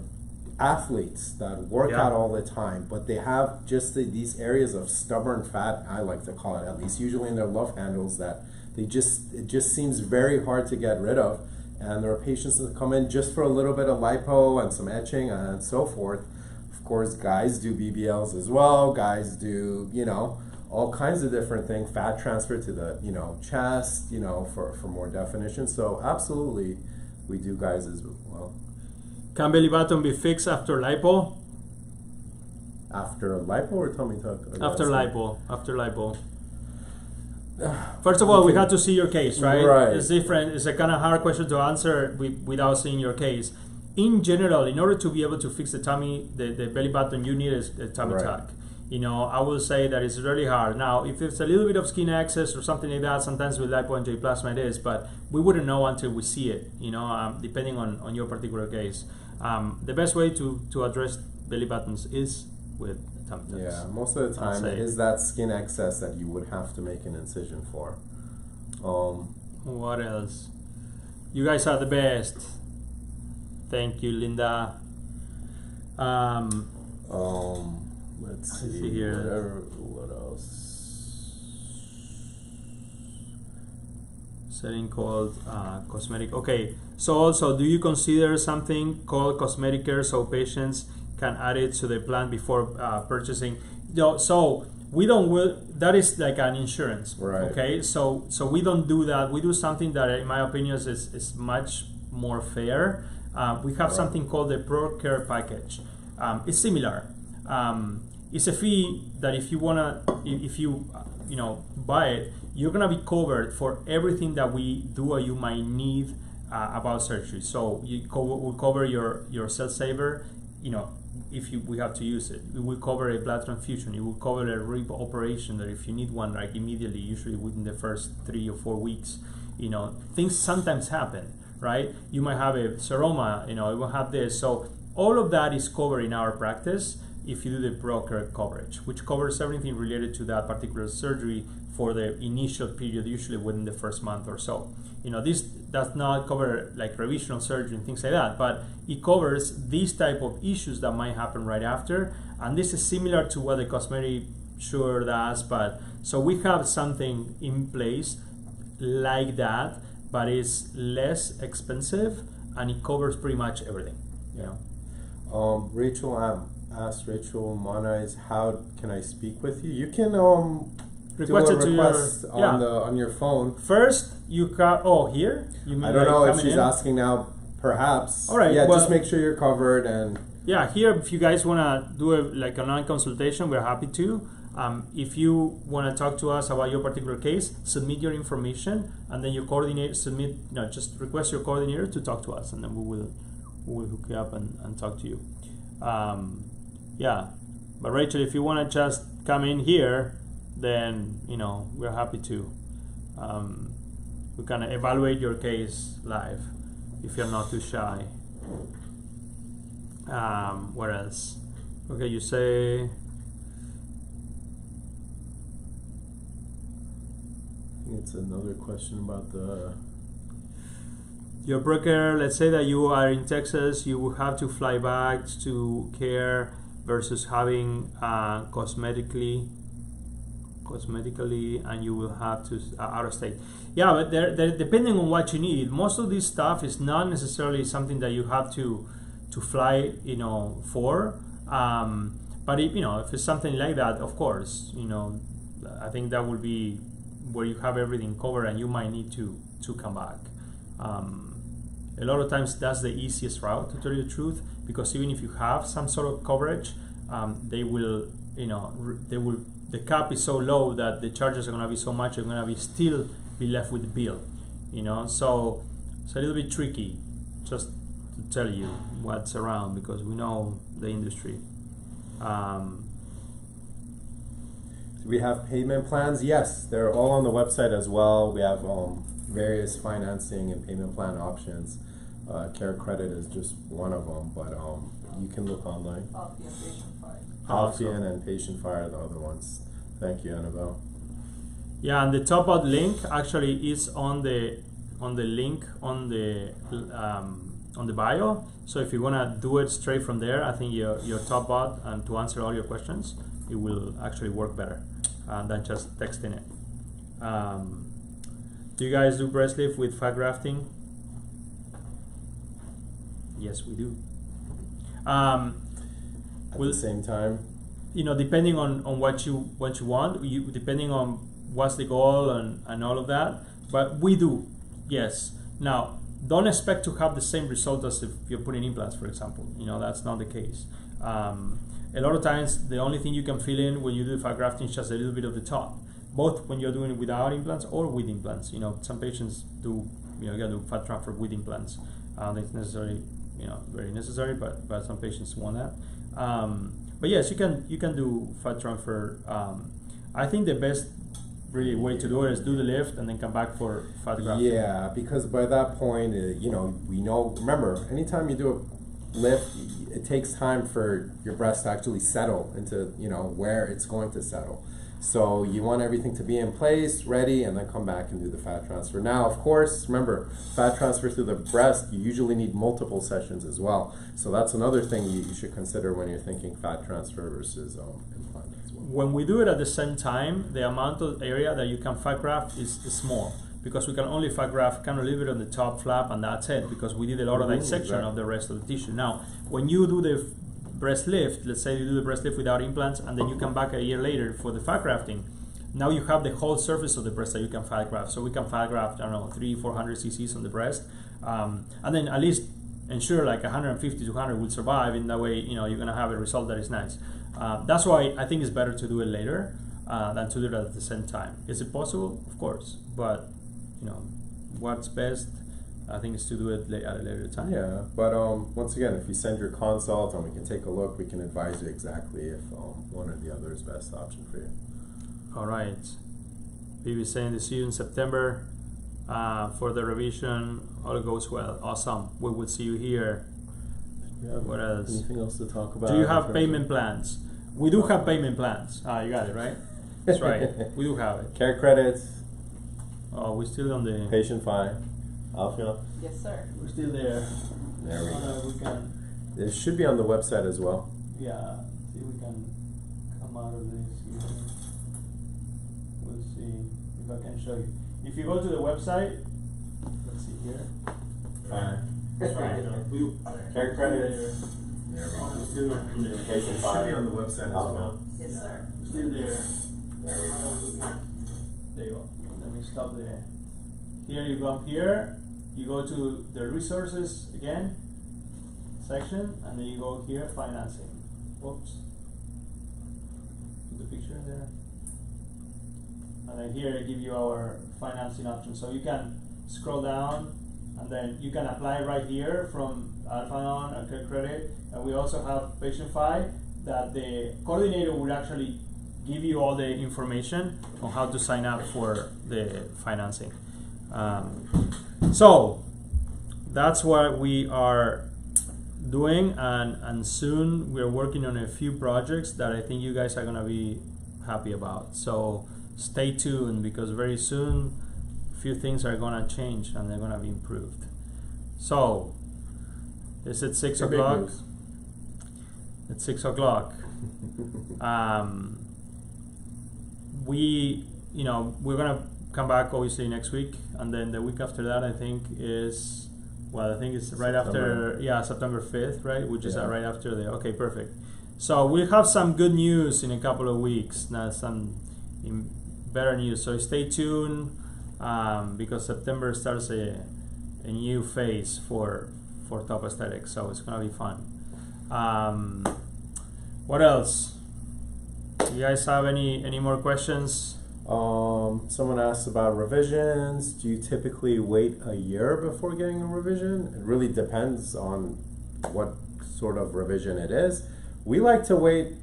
athletes that work out all the time, but they have just these areas of stubborn fat, I like to call it at least, usually in their love handles that it just seems very hard to get rid of. And there are patients that come in just for a little bit of lipo and some etching and so forth. Of course, guys do BBLs as well. Guys do, all kinds of different things. Fat transfer to the, chest, for more definition. So absolutely, we do guys as well. Can belly button be fixed after lipo? After lipo or tummy tuck? After lipo. First of all, we had to see your case, right? Right. It's different. It's a kind of hard question to answer without seeing your case. In general, in order to be able to fix the tummy, the belly button, you need a tummy tuck. I will say that it's really hard. Now, if it's a little bit of skin excess or something like that, sometimes with lipoangioplasty it is, but we wouldn't know until we see it, depending on your particular case. The best way to address belly buttons is with tummy tucks. Yeah, most of the time it is that skin excess that you would have to make an incision for. What else? You guys are the best. Thank you, Linda. Let's see see here. what else? Setting called cosmetic. Okay, so also, do you consider something called cosmetic care so patients can add it to the plan before purchasing? So we don't. That is like an insurance, right? Okay, so we don't do that. We do something that, in my opinion, is much more fair. We have something called the Pro Care package. It's similar. It's a fee that if you buy it, you're gonna be covered for everything that we do or you might need about surgery. So we'll cover your cell saver, if we have to use it. We will cover a blood transfusion. It will cover a rib operation that if you need one, like immediately, usually within the first 3 or 4 weeks. Things sometimes happen, right? You might have a seroma, it will have this. So all of that is covered in our practice if you do the Pro Care coverage, which covers everything related to that particular surgery for the initial period, usually within the first month or so. This does not cover like revisional surgery and things like that, but it covers these type of issues that might happen right after. And this is similar to what the cosmetic sure does, but so we have something in place like that, but it's less expensive and it covers pretty much everything. Rachel Monais, how can I speak with you? You can request do a request on your phone. First, you got here. You mean I don't know if she's in? Asking now. Perhaps. All right. Yeah, well, just make sure you're covered and. Yeah, here if you guys wanna do an online consultation, we're happy to. If you wanna talk to us about your particular case, submit your information, and then your coordinator just request your coordinator to talk to us, and then we will hook you up and talk to you. But Rachel, if you want to just come in here, then we're happy to. We can evaluate your case live if you're not too shy. What else? Okay, you say. It's another question about your broker. Let's say that you are in Texas, you will have to fly back to care versus having cosmetically, and you will have to out of state. Yeah, but they're depending on what you need. Most of this stuff is not necessarily something that you have to fly, for. But if it's something like that, of course, I think that would be where you have everything covered, and you might need to come back. A lot of times that's the easiest route, to tell you the truth, because even if you have some sort of coverage, they will, the cap is so low that the charges are going to be so much, you're going to still be left with the bill, So it's a little bit tricky, just to tell you what's around, because we know the industry. we have payment plans. Yes, they're all on the website as well. We have various financing and payment plan options. Care Credit is just one of them, but you can look online. Halcyon and Patient Fire are the other ones. Thank you, Annabelle. Yeah, and the top out link actually is on the link on the bio. So if you wanna do it straight from there, I think your top out and to answer all your questions, it will actually work better than just texting it. Do you guys do breast lift with fat grafting? Yes, we do. At the same time, Depending on what you want, depending on what's the goal and all of that. But we do, yes. Now, don't expect to have the same result as if you're putting implants, for example. That's not the case. A lot of times, the only thing you can fill in when you do fat grafting is just a little bit of the top, both when you're doing it without implants or with implants. Some patients do, you gotta do fat transfer with implants. I don't think it's necessarily, very necessary, but some patients want that. But yes, you can do fat transfer. I think the best really way to do it is do the lift and then come back for fat grafting. Yeah, because by that point, we know. Remember, anytime you do a lift, it takes time for your breast to actually settle into where it's going to settle. So you want everything to be in place, ready, and then come back and do the fat transfer. Now, of course, remember, fat transfer through the breast, you usually need multiple sessions as well. So that's another thing you should consider when you're thinking fat transfer versus implant as well. When we do it at the same time, the amount of area that you can fat graft is small, because we can only fat graft kind of a little bit on the top flap and that's it, because we did a lot of dissection of the rest of the tissue. Now, when you do the breast lift, let's say you do the breast lift without implants and then you come back a year later for the fat grafting, now you have the whole surface of the breast that you can fat graft. So we can fat graft, 300-400 cc's on the breast, and then at least ensure like 150-200 will survive. In that way, you're gonna have a result that is nice. That's why I think it's better to do it later than to do it at the same time. Is it possible? Of course, but what's best, I think, is to do it at a later time. Yeah, but once again, if you send your consult and we can take a look, we can advise you exactly if one or the other is best option for you. All right. We will saying to see you in September for the revision. All goes well. Awesome. We will see you here. What else? Anything else to talk about? Do you have payment plans? We do have payment plans. You got it, right? That's right. We do have it. Care credits. Oh, we're still on the patient fine. Alfio? Yes, sir. We're still there. There we go. We can. It should be on the website as well. Yeah. See if we can come out of this here. We'll see if I can show you. If you go to the website, let's see here. Fine. That's right. Care credits. There we go. Still Patient fine. Should be on the website as well. Yes, sir. Still there. There we go. There you go. Let me stop there. Here you come here. You go to the resources again section, and then you go here, financing. Whoops. Put the picture there. And then here they give you our financing options. So you can scroll down, and then you can apply right here from Alphanon and Care Credit. And we also have PatientFi that the coordinator would actually give you all the information on how to sign up for the financing. So that's what we are doing, and soon we're working on a few projects that I think you guys are gonna be happy about. So stay tuned, because very soon a few things are gonna change and they're gonna be improved. So it's at 6 o'clock. It's 6 o'clock. We're gonna come back obviously next week, and then the week after that I think is, I think it's right after, September 5th, right? Which is right after okay, perfect. So we'll have some good news in a couple of weeks, now some better news. So stay tuned, because September starts a new phase for Top Aesthetics, so it's gonna be fun. What else? You guys have any more questions? Someone asked about revisions. Do you typically wait a year before getting a revision? It really depends on what sort of revision it is. We like to wait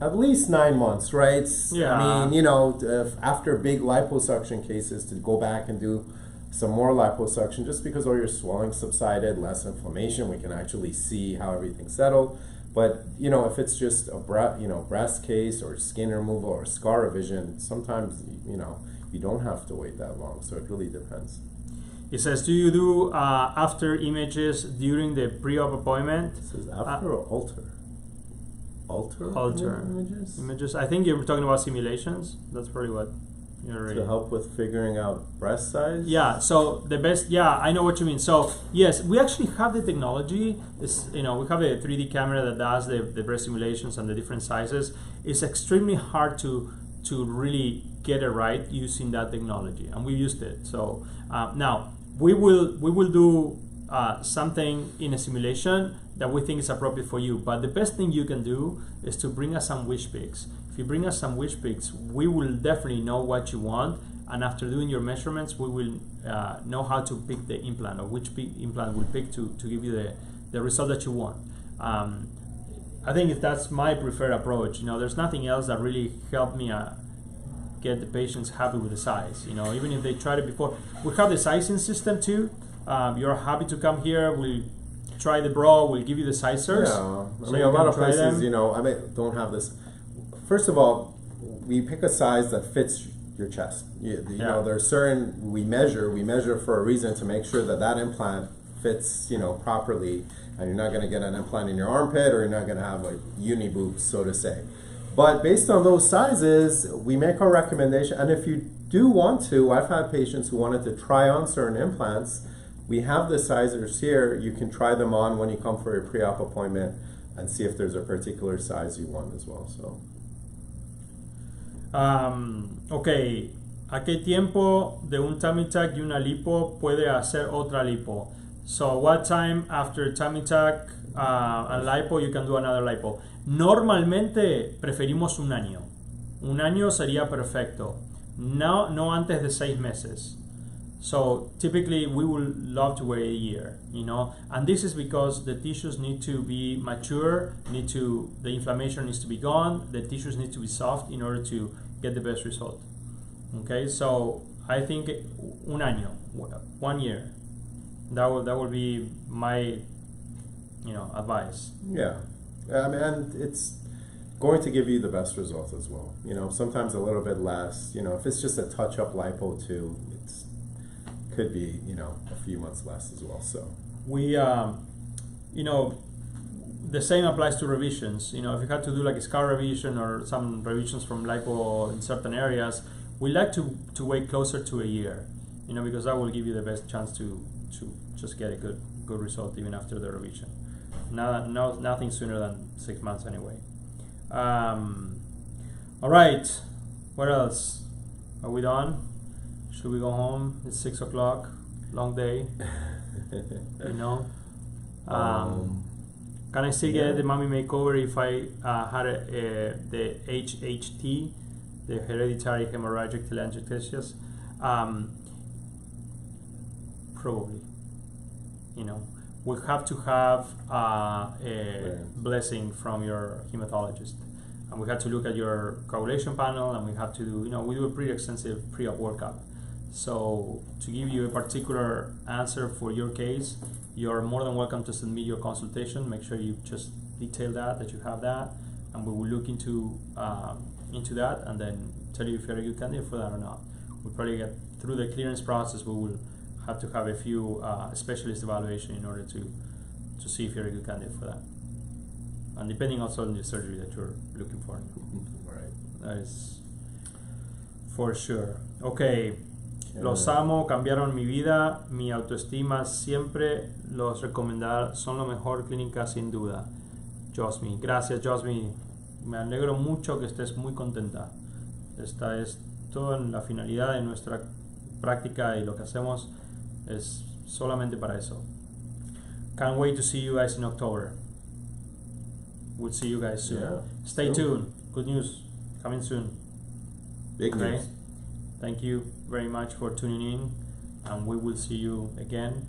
at least 9 months, right? Yeah. I mean, after big liposuction cases, to go back and do some more liposuction, just because all your swelling subsided, less inflammation, we can actually see how everything settled. But if it's just a breast case or skin removal or scar revision, sometimes you don't have to wait that long. So it really depends. It says, do you do after images during the pre-op appointment? It says after or alter? Alter Alter images? Images. I think you're talking about simulations. That's probably what. You're ready. To help with figuring out breast size? Yeah, so the best, yeah, I know what you mean. So, yes, we actually have the technology. It's, we have a 3D camera that does the breast simulations and the different sizes. It's extremely hard to really get it right using that technology, and we used it. So, now, we will do something in a simulation that we think is appropriate for you. But the best thing you can do is to bring us some wish pics. If you bring us some wish pics, we will definitely know what you want, and after doing your measurements, we will know how to pick the implant, or which implant we'll pick to give you the result that you want. I think if that's my preferred approach. There's nothing else that really helped me get the patients happy with the size. Even if they tried it before, we have the sizing system too. You're happy to come here. We'll try the bra. We'll give you the sizers. Yeah, so a lot of places, don't have this. First of all, we pick a size that fits your chest. You know, there's certain we measure for a reason to make sure that implant fits, properly, and you're not going to get an implant in your armpit, or you're not going to have a uni boob, so to say. But based on those sizes, we make our recommendation. And if you do want to, I've had patients who wanted to try on certain implants. We have the sizers here. You can try them on when you come for your pre-op appointment and see if there's a particular size you want as well. So. Ok, ¿a qué tiempo de un tummy tuck y una lipo puede hacer otra lipo? So what time after tummy tuck and lipo you can do another lipo? Normalmente preferimos un año. Un año sería perfecto. No antes de 6 meses. So typically we would love to wait a year, and this is because the tissues need to be mature, the inflammation needs to be gone, the tissues need to be soft in order to get the best result. Okay, so I think un año, 1 year, that would be my, advice. Yeah, and it's going to give you the best results as well. Sometimes a little bit less. If it's just a touch-up lipo too, could be a few months less as well. So we the same applies to revisions. If you had to do like a scar revision or some revisions from lipo in certain areas, we like to wait closer to a year, because that will give you the best chance to just get a good result even after the revision. Nothing sooner than 6 months anyway. All right, what else? Are we done? Should we go home? It's 6 o'clock. Long day. Can I still get the mommy makeover if I had the HHT, the hereditary hemorrhagic telangiectasias? Probably. We'll have to have a blessing from your hematologist. And we have to look at your coagulation panel, and we have to do, we do a pretty extensive pre-op workup. So to give you a particular answer for your case, you're more than welcome to submit your consultation. Make sure you just detail that you have that, and we will look into that and then tell you if you're a good candidate for that or not. We'll probably get through the clearance process. We will have to have a few specialist evaluation in order to see if you're a good candidate for that. And depending also on the surgery that you're looking for. Right. That is for sure. Okay. Los amo, cambiaron mi vida, mi autoestima, siempre los recomendar, son la mejor clínica sin duda. Josmi, gracias Josmi, me alegro mucho que estés muy contenta. Esta es todo en la finalidad de nuestra práctica, y lo que hacemos es solamente para eso. Can't wait to see you guys in October. We'll see you guys soon. Yeah. Stay tuned. Good news coming soon. Big news. Thank you very much for tuning in, and we will see you again